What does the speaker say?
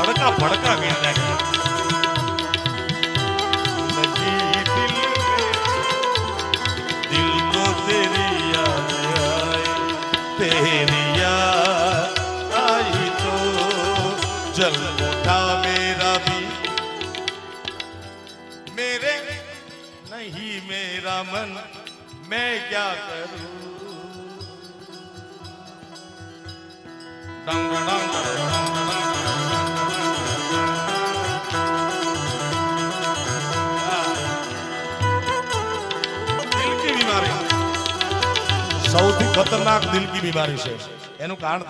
भड़का भड़का गया दिल को तेरी याद आए, तेरी याद आई तो जल उठा मेरा भी, मेरे नहीं मेरा मन मैं क्या करूं। डंग डंग दिल की बीमारी સૌથી ખતરનાક દિલ કી બીમારી છે એનું કારણ